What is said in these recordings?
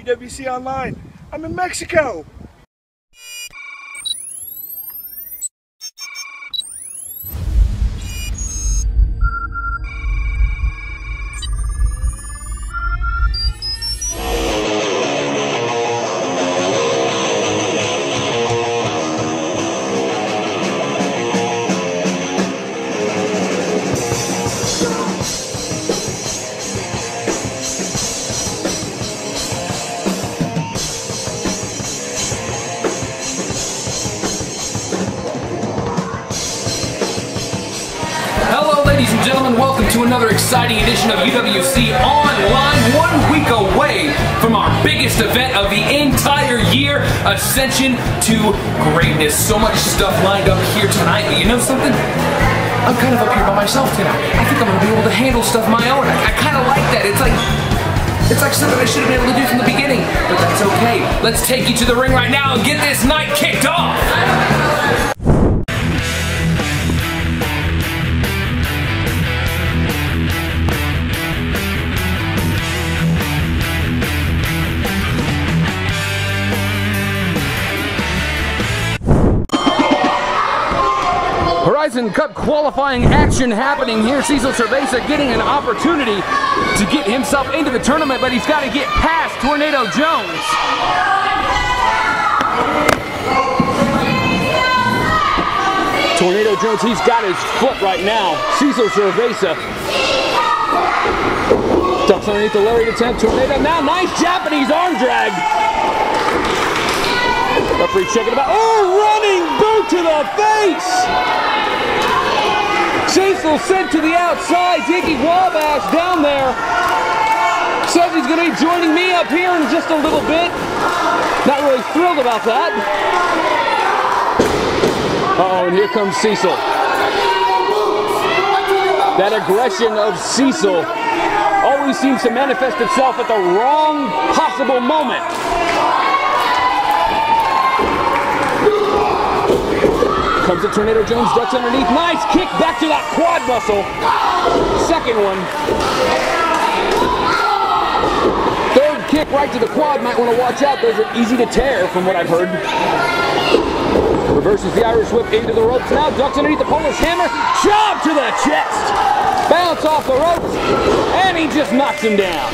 UWC Online. I'm in Mexico. Ladies and gentlemen, welcome to another exciting edition of UWC Online, 1 week away from our biggest event of the entire year, Ascension to Greatness. So much stuff lined up here tonight, but you know something? I'm kind of up here by myself tonight. I think I'm going to be able to handle stuff my own. I kind of like that. It's like something I should have been able to do from the beginning, but that's okay. Let's take you to the ring right now and get this night kicked off. Horizon Cup qualifying action happening here. Cecil Cerveza getting an opportunity to get himself into the tournament, but he's got to get past Tornado Jones. Tornado Jones, he's got his foot right now. Cecil Cerveza ducks underneath the lariat attempt. Tornado now, nice Japanese arm drag. Referee checking about. Oh, running boot to the face! Cecil sent to the outside. Dickie Wabash down there. Says he's going to be joining me up here in just a little bit. Not really thrilled about that. Uh-oh, and here comes Cecil. That aggression of Cecil always seems to manifest itself at the wrong possible moment. Comes to Tornado Jones, ducks underneath. Nice kick back to that quad muscle. Second one. Third kick right to the quad. Might want to watch out. Those are easy to tear from what I've heard. Reverses the Irish whip into the ropes now. Ducks underneath the Polish hammer. Chop to the chest. Bounce off the ropes. And he just knocks him down.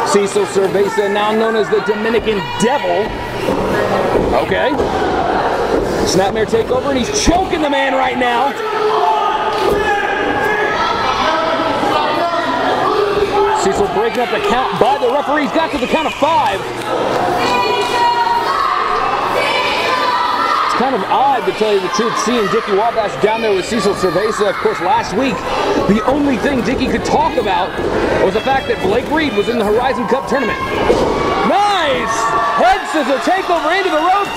Cecil Cerveza, now known as the Dominican Devil. Okay. Snapmare takeover, and he's choking the man right now. Cecil breaking up the count by the referee. He's got to the count of 5. It's kind of odd, to tell you the truth, seeing Dickie Wabash down there with Cecil Cerveza. Of course, last week, the only thing Dickie could talk about was the fact that Blake Reed was in the Horizon Cup tournament. Nice! Head scissor takeover into the ropes.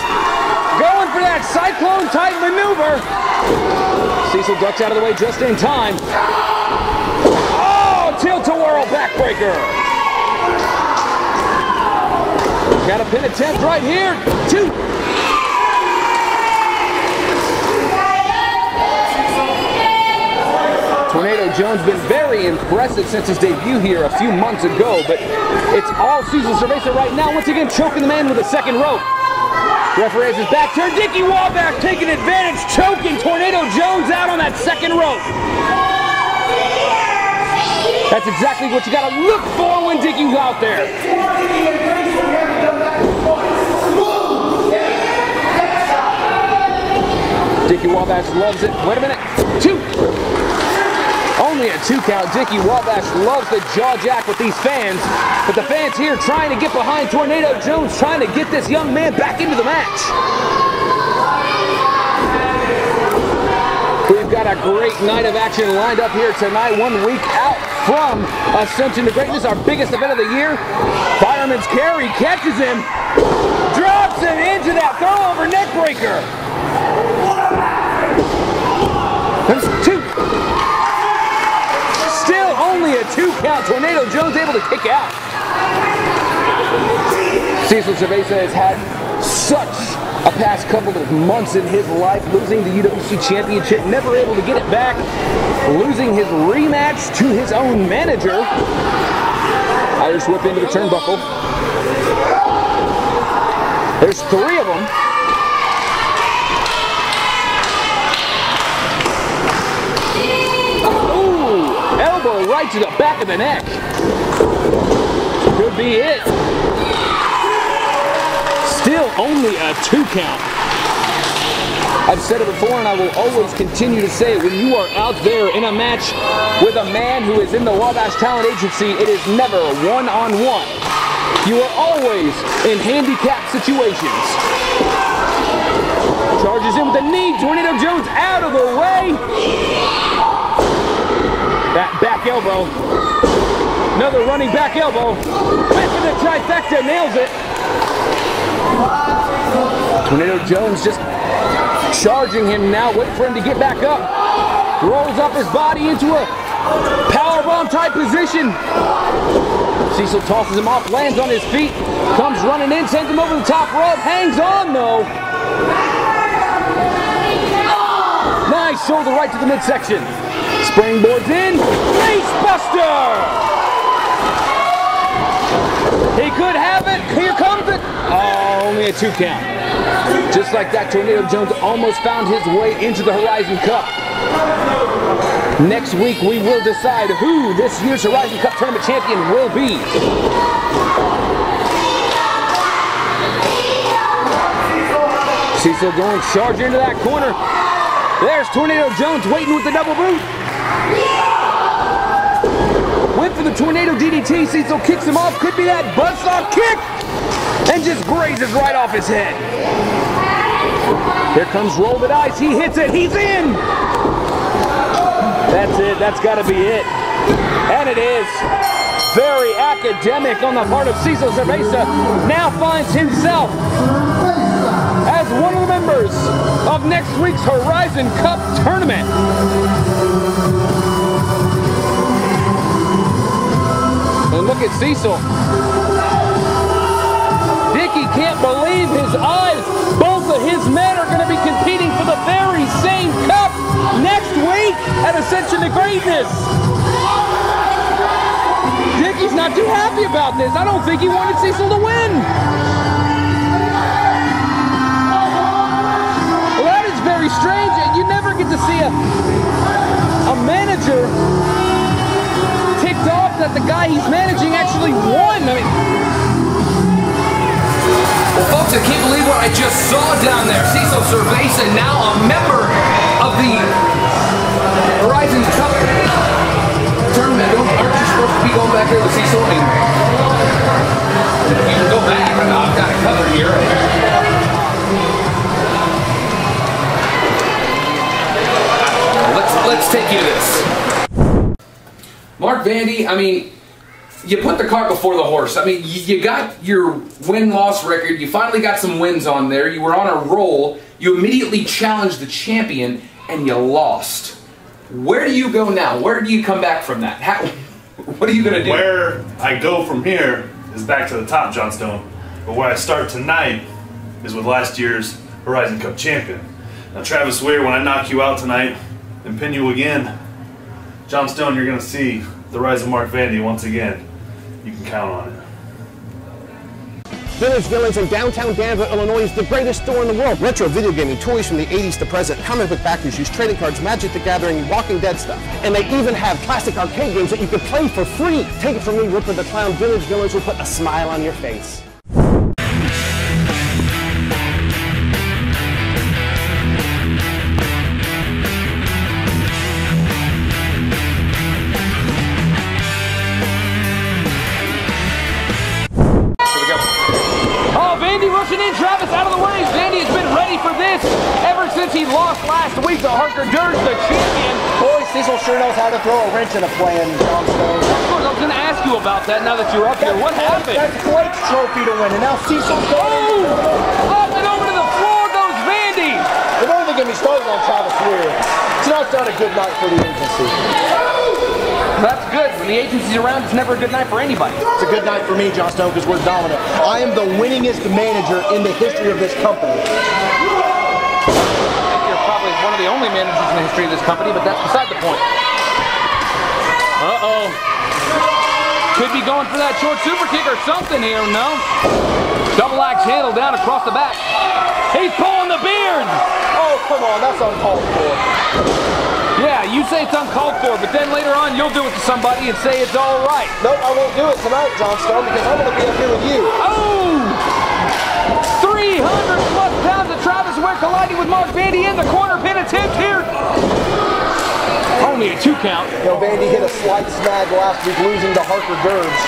Going for that cyclone-type maneuver. Cecil ducks out of the way just in time. Oh, tilt-a-whirl backbreaker. Got a pin attempt right here. 2. Tornado Jones been very impressive since his debut here a few months ago, but it's all Cecil Cerveza right now. Once again, choking the man with a second rope. Referee has his back turned. Dickie Wabash taking advantage, choking Tornado Jones out on that second rope. That's exactly what you got to look for when Dickie's out there. Dickie Wabash loves it. Wait a minute. 2. Only a 2 count. Dickie Wabash loves the jaw jack with these fans, but the fans here trying to get behind Tornado Jones, trying to get this young man back into the match. We've got a great night of action lined up here tonight, 1 week out from Ascension to Greatness, our biggest event of the year. Fireman's carry catches him, drops him into that throw-over neck breaker. There's 2. Still only a 2 count. Tornado Jones able to kick out. Cecil Cerveza has had such a past couple of months in his life, losing the UWC Championship, never able to get it back, losing his rematch to his own manager. Irish whip into the turnbuckle. There's 3 of them. Ooh, elbow right to the back of the neck. Could be it. Still only a 2 count. I've said it before and I will always continue to say it. When you are out there in a match with a man who is in the Wabash Talent Agency, it is never one-on-one. You are always in handicap situations. Charges in with the knee. Tornado Jones out of the way. That back elbow. Another running back elbow. Whip in the trifecta. Nails it. Tornado Jones just charging him now. Wait for him to get back up. Rolls up his body into a powerbomb type position. Cecil tosses him off, lands on his feet, comes running in, sends him over the top rope, hangs on though. Nice shoulder right to the midsection. Springboards in, face buster! He could have it, here comes it. Oh, only a 2 count. Just like that, Tornado Jones almost found his way into the Horizon Cup. Next week, we will decide who this year's Horizon Cup Tournament champion will be. Cecil going charging into that corner. There's Tornado Jones waiting with the double boot. Went for the Tornado DDT. Cecil kicks him off. Could be that buzzsaw kick. And just grazes right off his head. Here comes Roll the Dice. He hits it. He's in. That's it. That's got to be it. And it is. Very academic on the part of Cecil Cerveza. Now finds himself as one of the members of next week's Horizon Cup Tournament. And look at Cecil. Dickie can't believe his eyes. Both of his men are going to be competing for the very same cup next week at Ascension to Greatness. Dickie's not too happy about this. I don't think he wanted Cecil to win. Well, that is very strange. You never get to see a manager ticked off that the guy he's managing actually won. I mean, well, folks, I can't believe what I just saw down there. Cecil Cerveza, now a member of the Horizon Cup Tournament. Aren't you supposed to be going back there with Cecil? I mean, you can go back. I've got it covered here. Let's take you to this. Mark Vandy, I mean, you put the cart before the horse. I mean, you got your win-loss record. You finally got some wins on there. You were on a roll. You immediately challenged the champion, and you lost. Where do you go now? Where do you come back from that? What are you going to do? Where I go from here is back to the top, Johnstone. But where I start tonight is with last year's Horizon Cup champion. Now, Travis Weir, when I knock you out tonight and pin you again, Johnstone, you're going to see the rise of Mark Vandy once again. You can count on it. Village Villains in downtown Danville, Illinois is the greatest store in the world. Retro video gaming, toys from the 80s to present, comic book back issues, trading cards, Magic the Gathering, Walking Dead stuff. And they even have classic arcade games that you can play for free. Take it from me, Ripper the Clown, Village Villains will put a smile on your face. Travis out of the way. Vandy has been ready for this ever since he lost last week to Harker Durst, the champion. Boy, Cecil sure knows how to throw a wrench in a plan, Johnstone. I was going to ask you about that now that you're up here. What happened? That's Blake's trophy to win, and now Cecil's going. Up and over to the floor goes Vandy. And don't even get me started on Travis Weir. Tonight's not a good night for the agency. That's good. When the agency's around, it's never a good night for anybody. It's a good night for me, Johnstone, because we're dominant. I am the winningest manager in the history of this company. I think you're probably one of the only managers in the history of this company, but that's beside the point. Uh-oh. Could be going for that short super kick or something here, no? Double axe handle down across the back. He's pulling the beard! Oh, come on, that's uncalled for. Yeah, you say it's uncalled for, but then later on you'll do it to somebody and say it's all right. Nope, I won't do it tonight, Johnstone, because I'm going to be up here with you. Oh! 300 plus pounds of Travis Weir colliding with Mark Vandy in the corner pin attempt here. Only a 2 count. You know, Vandy hit a slight snag last week, losing to Harker Gerbs.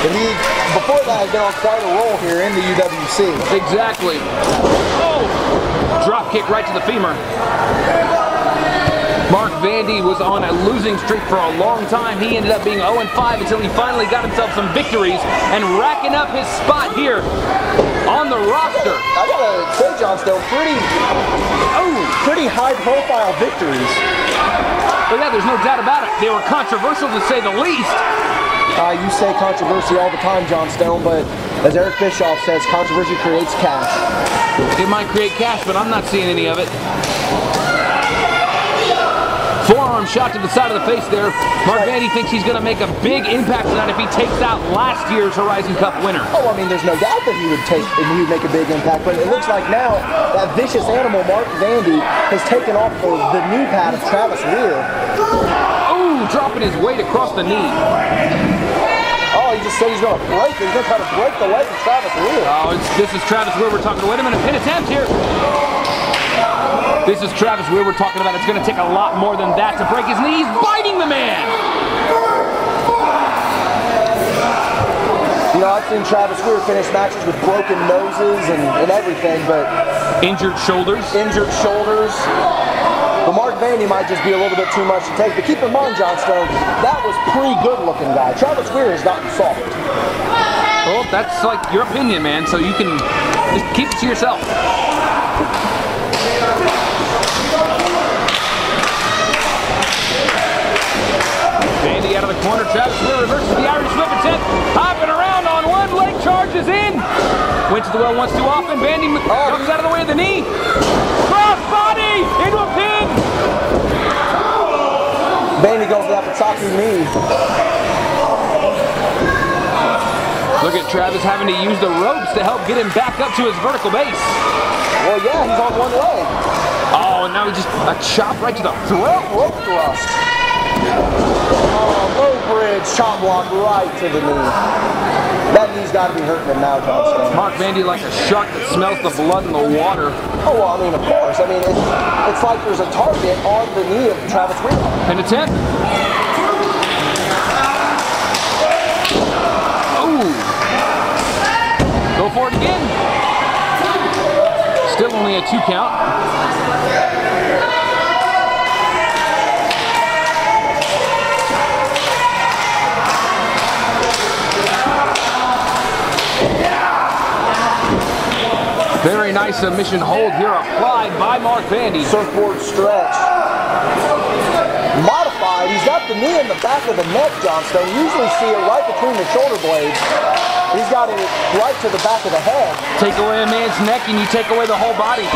And he, before that, has been on quite a roll here in the UWC. Exactly. Oh! Drop kick right to the femur. Mark Vandy was on a losing streak for a long time. He ended up being 0-5 until he finally got himself some victories and racking up his spot here on the roster. I gotta say, Johnstone, pretty high-profile victories. But yeah, there's no doubt about it. They were controversial to say the least. You say controversy all the time, Johnstone, but as Eric Bischoff says, controversy creates cash. It might create cash, but I'm not seeing any of it. Forearm shot to the side of the face there. Mark Vandy thinks he's going to make a big impact tonight if he takes out last year's Horizon Cup winner. Oh, I mean, there's no doubt that he would make a big impact, but it looks like now that vicious animal, Mark Vandy, has taken off the knee pad of Travis Weir. Oh, dropping his weight across the knee. Oh, he just said he's going to break it. He's going to try to break the leg of Travis Weir. Oh, this is Travis Weir we're talking about. Wait a minute, pin attempt here. This is Travis Weir we're talking about. It's going to take a lot more than that to break his knee. He's biting the man. You know, I've seen Travis Weir finish matches with broken noses and everything, but... Injured shoulders. Injured shoulders. But Mark Vandy might just be a little bit too much to take. But keep in mind, Johnstone, that was pretty good-looking guy. Travis Weir has gotten soft. Well, that's like your opinion, man, so you can just keep it to yourself. Vandy out of the corner, Travis Weir reverses the Irish whip attempt, hopping around on one leg, charges in. Went to the well once too often, Vandy comes out of the way of the knee. Cross body into a pin. Vandy goes for that Pataki knee. Look at Travis having to use the ropes to help get him back up to his vertical base. Well, yeah, he's on one leg. Oh, and now he just a chop right to the throat. Rope thrust. Oh, low bridge, chop block right to the knee. That knee's got to be hurting him now, Johnstone. Mark Vandy like a shark that smells the blood in the water. Oh, well, I mean, of course. I mean, it's like there's a target on the knee of Travis Weir. An attempt. Oh. Go for it again. Still only a 2 count. Very nice submission hold here applied by Mark Vandy. Surfboard stretch. Modified. He's got the knee in the back of the neck, Johnstone. You usually see it right between the shoulder blades. He's got it right to the back of the head. Take away a man's neck and you take away the whole body.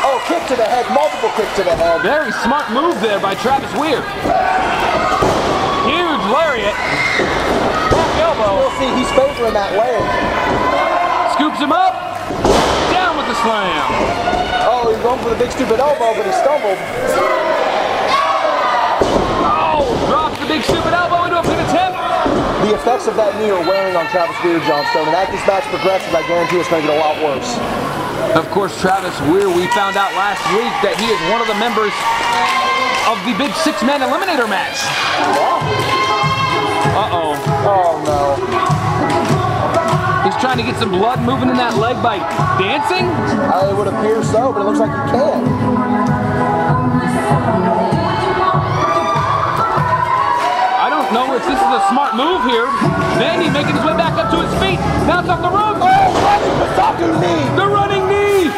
Oh, kick to the head. Multiple kicks to the head. Very smart move there by Travis Weir. Huge lariat. Back elbow. We'll see. He's favoring that leg. Scoops him up. Down with the slam. Oh, he's going for the big stupid elbow, but he stumbled. Oh, drops the big stupid elbow into a pin attempt. The effects of that knee are wearing on Travis Weir, Johnstone, and as this match progresses, I guarantee it's going to get a lot worse. Of course, Travis Weir, we found out last week that he is one of the members of the big 6-man eliminator match. Uh-oh. Oh, no. He's trying to get some blood moving in that leg by dancing? It would appear so, but it looks like he can. I don't know if this is a smart move here. Vandy making his way back up to his feet. Bounce off the rope. Oh, running Pataki knee. The running knee.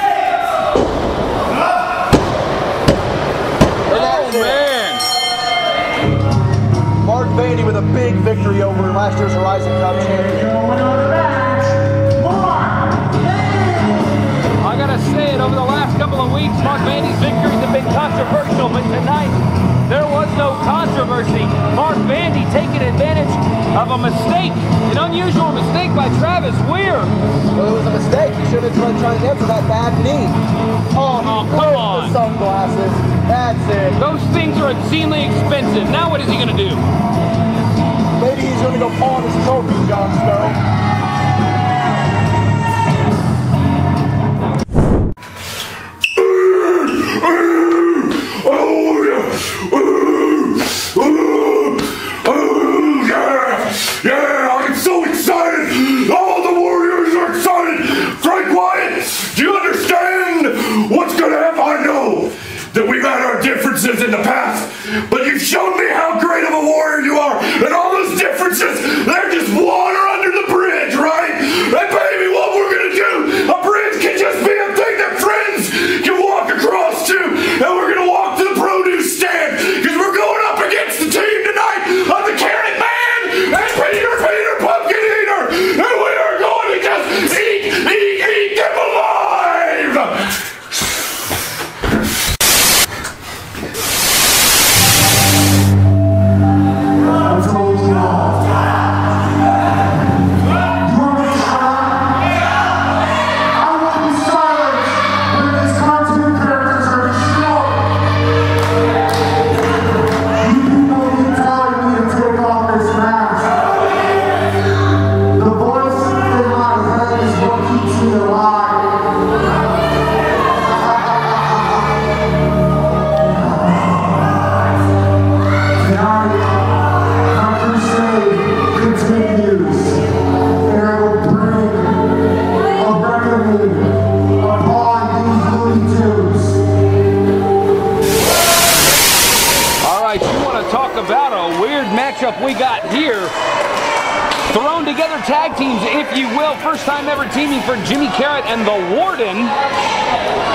Oh, man. Mark Vandy with a big victory over last year's Horizon Cup champion. I gotta say it, over the last couple of weeks, Mark Vandy's victories have been controversial, but tonight, there was no controversy. Mark Vandy taking advantage of a mistake, an unusual mistake by Travis Weir. Well, it was a mistake. He should have been trying to answer that bad knee. Oh, come on. The sunglasses. That's it. Those things are obscenely expensive. Now what is he going to do? Maybe he's going to go pawn his trophy, John Stone. Yeah, I'm so excited! All the Warriors are excited! Frank Wyatt, do you understand what's gonna happen? I know that we've had our differences in the past, but you've shown me how great of a warrior you are, and all those differences, they're just water under the bridge, right? And baby, what we're gonna do, a bridge can just be a thing that friends can walk across to, and we're gonna walk to the produce stand, because we're going up against the team tonight of the Karryt Man! And Peter, Pumpkin Eater! And we are going to just eat them alive! We got here. Thrown together tag teams, if you will. First time ever teaming for Jimmy Karryt and the Warden.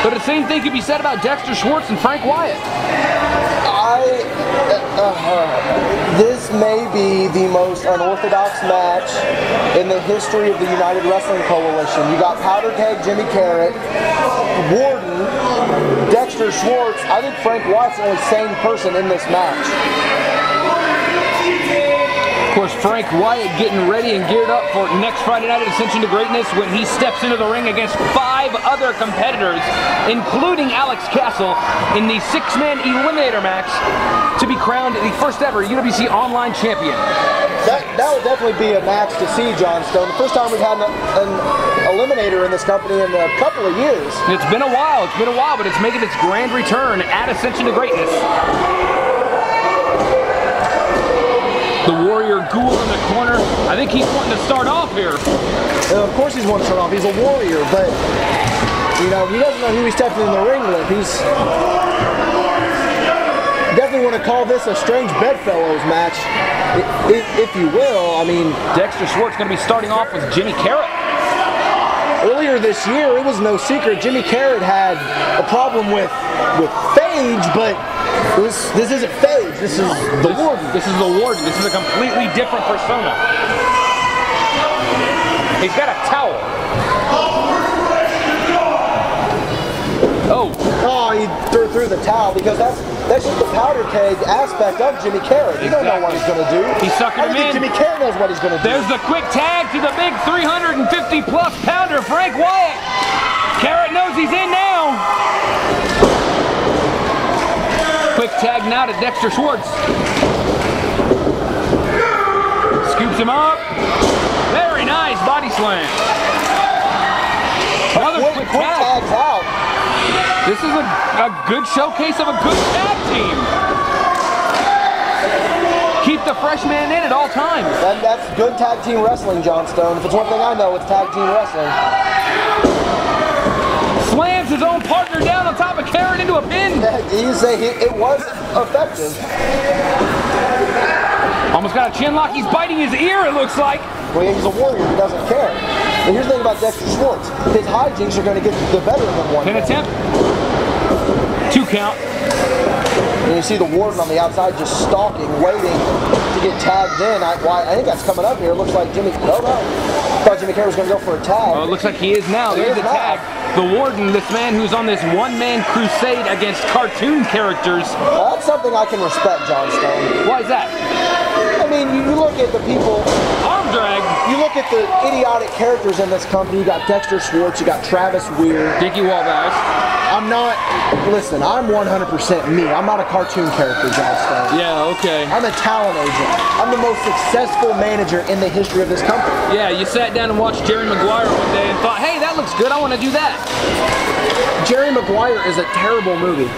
But the same thing could be said about Dexter, Schwartz, and Frank Wyatt. This may be the most unorthodox match in the history of the United Wrestling Coalition. You got powder keg Jimmy Karryt, Warden, Dexter, Schwartz. I think Frank Wyatt's the only sane person in this match. Of course, Frank Wyatt getting ready and geared up for next Friday night at Ascension to Greatness when he steps into the ring against 5 other competitors, including Alex Castle, in the 6-man eliminator match to be crowned the first ever UWC Online champion. That would definitely be a match to see, John Stone. The first time we've had an eliminator in this company in a couple of years. It's been a while, but it's making its grand return at Ascension to Greatness. The Warrior Ghoul in the corner. I think he's wanting to start off here. Of course he's wanting to start off. He's a warrior, but, you know, he doesn't know who he's stepping in the ring with. He's definitely want to call this a strange bedfellows match, if you will. I mean, Dexter Schwartz going to be starting off with Jimmy Karryt. Earlier this year, it was no secret, Jimmy Karryt had a problem with Phage, but this isn't Phage, this is the Warden. This is the Warden. This is a completely different persona. He's got a towel. Oh, he threw the towel because that's just the powder keg aspect of Jimmy Karryt. You don't know what he's going to do. He suckered him in. Jimmy Karryt knows what he's going to do. There's the quick tag to the big 350-plus pounder, Frank Wyatt. Karryt knows he's in now. Quick tag now to Dexter Schwartz. Scoops him up. Very nice body slam. Another quick tag. Tags out. This is a good showcase of a good tag team. Keep the fresh man in at all times. That's good tag team wrestling, John Stone. If it's one thing I know, it's tag team wrestling. Slams his own partner down on top of Karryt into a pin. You say it was effective. Almost got a chin lock. He's biting his ear, it looks like. Well, he's a warrior. He doesn't care. And here's the thing about Dexter Schwartz. His hijinks are going to get the better of him one day. Pin attempt. 2 count. And you see the Warden on the outside just stalking, waiting to get tagged in. I think that's coming up here. It looks like Jimmy... Oh, no. I thought Jimmy Karryt was going to go for a tag. Well, it looks like he is now. There's the tag. The Warden, this man who's on this one-man crusade against cartoon characters. That's something I can respect, John Stone. Why is that? I mean, you look at the people with the idiotic characters in this company, you got Dexter, Schwartz, you got Travis, Weir, Dickie, Wabash. I'm not, listen, I'm 100% me. I'm not a cartoon character, John. Yeah, okay. I'm a talent agent. I'm the most successful manager in the history of this company. Yeah, you sat down and watched Jerry Maguire one day and thought, hey, that looks good, I want to do that. Jerry Maguire is a terrible movie.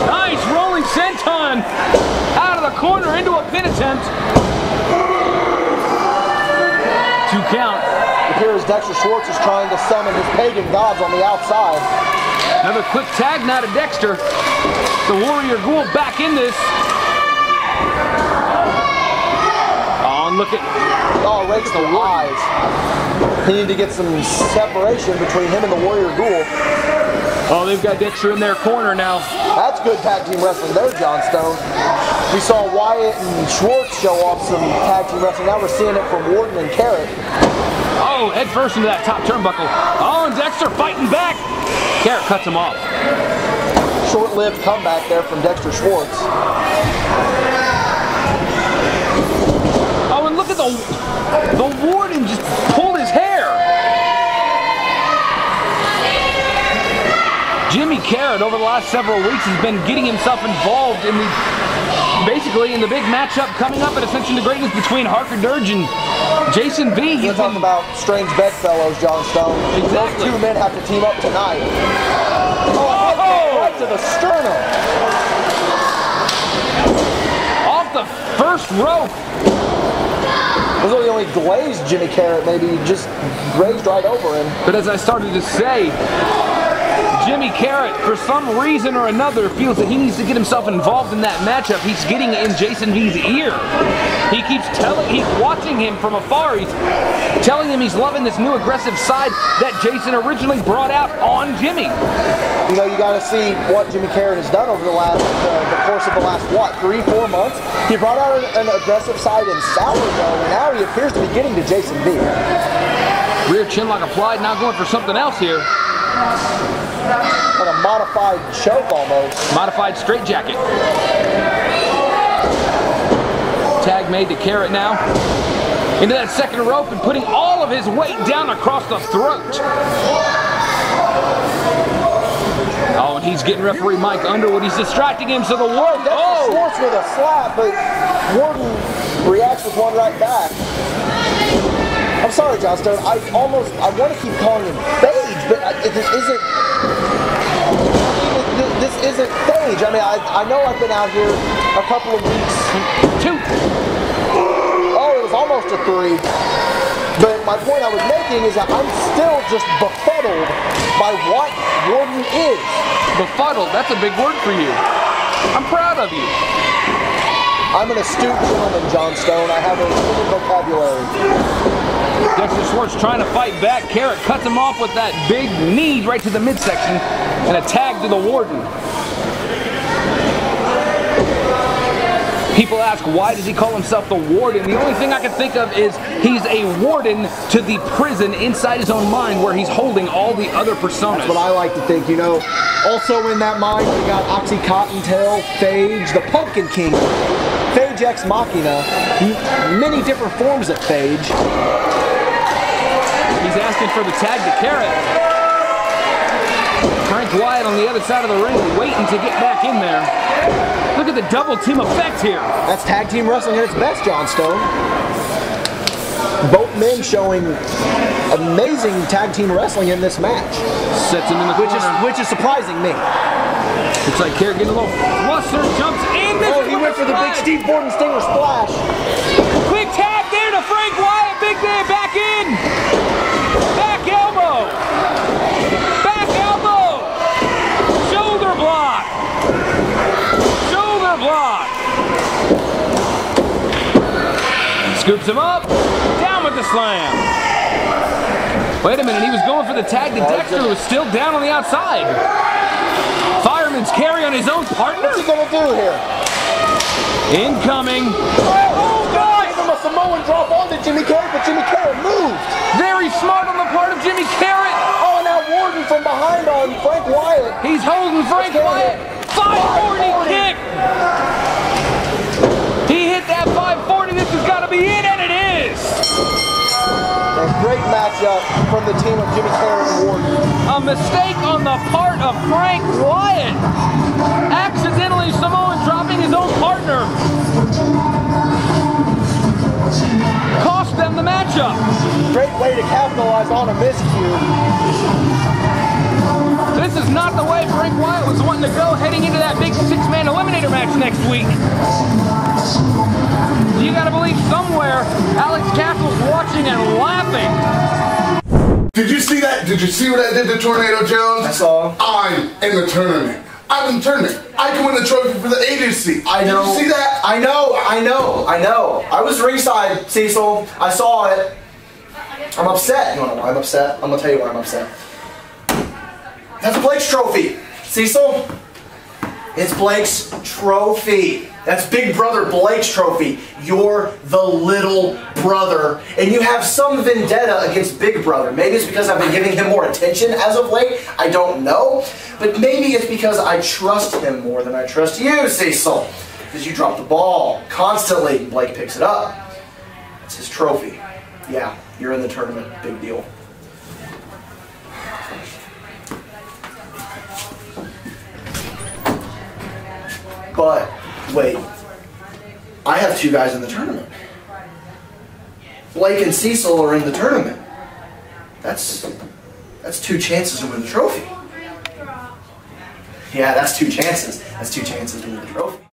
Nice rolling senton out of the corner into a pin attempt. 2 count. It appears Dexter Schwartz is trying to summon his pagan gods on the outside. Another quick tag now to Dexter. The Warrior Ghoul back in this. Oh, and look at... Oh, rakes the eyes. He needed to get some separation between him and the Warrior Ghoul. Oh, they've got Dexter in their corner now. That's good tag team wrestling there, John Stone. We saw Wyatt and Schwartz show off some tag team wrestling. Now we're seeing it from Warden and Karryt. Oh, head first into that top turnbuckle. Oh, and Dexter fighting back. Karryt cuts him off. Short-lived comeback there from Dexter Schwartz. Oh, and look at the Warden just pulled his hair. Jimmy Karryt over the last several weeks has been getting himself involved in basically in the big matchup coming up at Ascension to Greatness between Harker Dirge and Jason V. We're talking about strange bedfellows, John Stone. Exactly. Those 2 men have to team up tonight. Oh, right to the sternum. Off the first rope. Those are the only glazed Jimmy Karryt, maybe just grazed right over him. But as I started to say, Jimmy Karryt, for some reason or another, feels that he needs to get himself involved in that matchup. He's getting in Jason V's ear. He's watching him from afar. He's telling him he's loving this new aggressive side that Jason originally brought out on Jimmy. You know, you got to see what Jimmy Karryt has done over the course of the last, what, 3-4 months? He brought out an aggressive side in Sourdough, and now he appears to be getting to Jason V. Rear chinlock applied, now going for something else here. Like a modified choke almost. Modified straitjacket. Tag made to Karryt now. Into that second rope and putting all of his weight down across the throat. Oh, and he's getting referee Mike Underwood. He's distracting him so the Warden. Oh! Schwartz with a slap, but Warden reacts with one right back. I'm sorry, John Stone. I want to keep calling him Phage, but this isn't Phage. I mean, I know I've been out here a couple of weeks. 2. Oh, it was almost a 3. But my point I was making is that I'm still just befuddled by what Warden is. Befuddled, that's a big word for you. I'm proud of you. I'm an astute gentleman, John Stone. I have a limited vocabulary. Dexter Schwartz trying to fight back. Karryt cuts him off with that big knee right to the midsection and a tag to the Warden. People ask, why does he call himself the Warden? The only thing I can think of is he's a warden to the prison inside his own mind where he's holding all the other personas. That's what I like to think, you know. Also in that mind, we got Oxycontin-Tail, Phage, the Pumpkin King, Phage Ex Machina, many different forms of Phage. He's asking for the tag to Karryt. Frank Wyatt on the other side of the ring waiting to get back in there. Look at the double team effect here. That's tag team wrestling at its best, John Stone. Both men showing amazing tag team wrestling in this match. Sets him in the corner. Which is surprising me. Looks like Karryt getting a little flustered, jumps in. Oh, he went for the big Steve Borden Stinger splash. Quick tag there to Frank Wyatt. Big man back in. Back elbow. Back elbow. Shoulder block. Shoulder block. Scoops him up. Down with the slam. Wait a minute, he was going for the tag to Dexter, who was still down on the outside. Fireman's carry on his own partner. What's he gonna do here? Incoming. Oh, God! Gave him a Samoan drop onto Jimmy Karryt, but Jimmy Karryt moved. Very smart on the part of Jimmy Karryt. Oh, and now Warden from behind on Frank Wyatt. He's holding Frank Wyatt. 540 kick. He hit that 540. This has got to be it, and it is. A great matchup from the team of Jimmy Karryt and Warden. A mistake on the part of Frank Wyatt. Accidentally Samoan dropping his own partner. Cost them the matchup. Great way to capitalize on a miscue. This is not the way Frank Wyatt was wanting to go heading into that big six-man eliminator match next week. You gotta believe somewhere Alex Castle's watching and laughing. Did you see that? Did you see what I did to Tornado Jones? I saw. I'm in the tournament. I'm in the tournament. I can win the trophy for the agency. I know. Did you see that? I know. I was ringside, Cecil. I saw it. I'm upset. You wanna know why I'm upset? I'm gonna tell you why I'm upset. That's Blake's trophy, Cecil. It's Blake's trophy. That's Big Brother Blake's trophy. You're the little brother, and you have some vendetta against Big Brother. Maybe it's because I've been giving him more attention as of late. I don't know. But maybe it's because I trust him more than I trust you, Cecil. Because you drop the ball constantly. Blake picks it up. It's his trophy. Yeah, you're in the tournament. Big deal. But, wait, I have two guys in the tournament. Blake and Cecil are in the tournament. That's two chances to win the trophy. Yeah, that's two chances. That's two chances to win the trophy.